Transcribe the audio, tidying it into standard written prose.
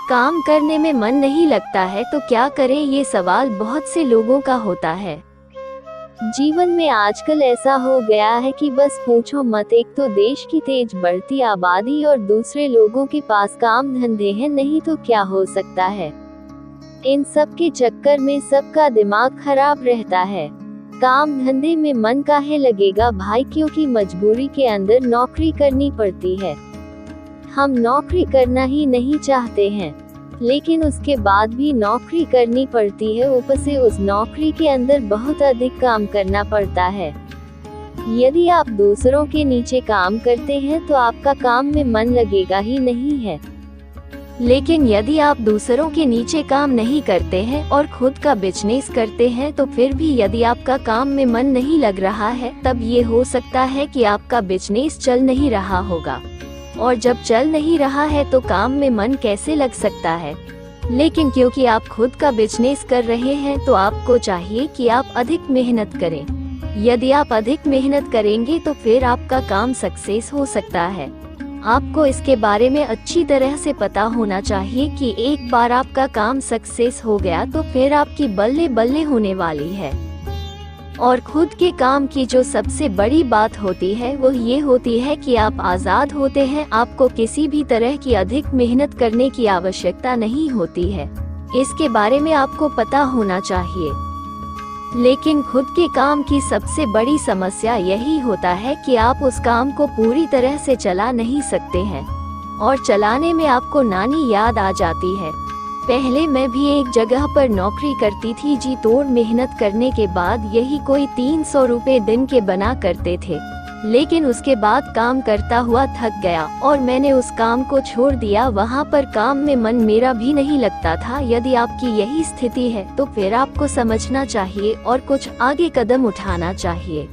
काम करने में मन नहीं लगता है तो क्या करें, ये सवाल बहुत से लोगों का होता है। जीवन में आजकल ऐसा हो गया है कि बस पूछो मत, एक तो देश की तेज बढ़ती आबादी और दूसरे लोगों के पास काम धंधे हैं नहीं तो क्या हो सकता है। इन सब के चक्कर में सबका दिमाग खराब रहता है। काम धंधे में मन काहे लगेगा भाई, क्योंकि मजबूरी के अंदर नौकरी करनी पड़ती है। हम नौकरी करना ही नहीं चाहते हैं, लेकिन उसके बाद भी नौकरी करनी पड़ती है। ऊपर से उस नौकरी के अंदर बहुत अधिक काम करना पड़ता है। यदि आप दूसरों के नीचे काम करते हैं तो आपका काम में मन लगेगा ही नहीं है। लेकिन यदि आप दूसरों के नीचे काम नहीं करते हैं और खुद का बिजनेस करते हैं तो फिर भी यदि आपका काम में मन नहीं लग रहा है, तब ये हो सकता है कि आपका बिजनेस चल नहीं रहा होगा। और जब चल नहीं रहा है तो काम में मन कैसे लग सकता है। लेकिन क्योंकि आप खुद का बिजनेस कर रहे हैं तो आपको चाहिए कि आप अधिक मेहनत करें। यदि आप अधिक मेहनत करेंगे तो फिर आपका काम सक्सेस हो सकता है। आपको इसके बारे में अच्छी तरह से पता होना चाहिए कि एक बार आपका काम सक्सेस हो गया तो फिर आपकी बल्ले बल्ले होने वाली है। और खुद के काम की जो सबसे बड़ी बात होती है वो ये होती है कि आप आज़ाद होते हैं। आपको किसी भी तरह की अधिक मेहनत करने की आवश्यकता नहीं होती है। इसके बारे में आपको पता होना चाहिए। लेकिन खुद के काम की सबसे बड़ी समस्या यही होता है कि आप उस काम को पूरी तरह से चला नहीं सकते हैं और चलाने में आपको नानी याद आ जाती है। पहले मैं भी एक जगह पर नौकरी करती थी, जी तोड़ मेहनत करने के बाद यही कोई 300 रुपए दिन के बना करते थे। लेकिन उसके बाद काम करता हुआ थक गया और मैंने उस काम को छोड़ दिया। वहाँ पर काम में मन मेरा भी नहीं लगता था। यदि आपकी यही स्थिति है तो फिर आपको समझना चाहिए और कुछ आगे कदम उठाना चाहिए।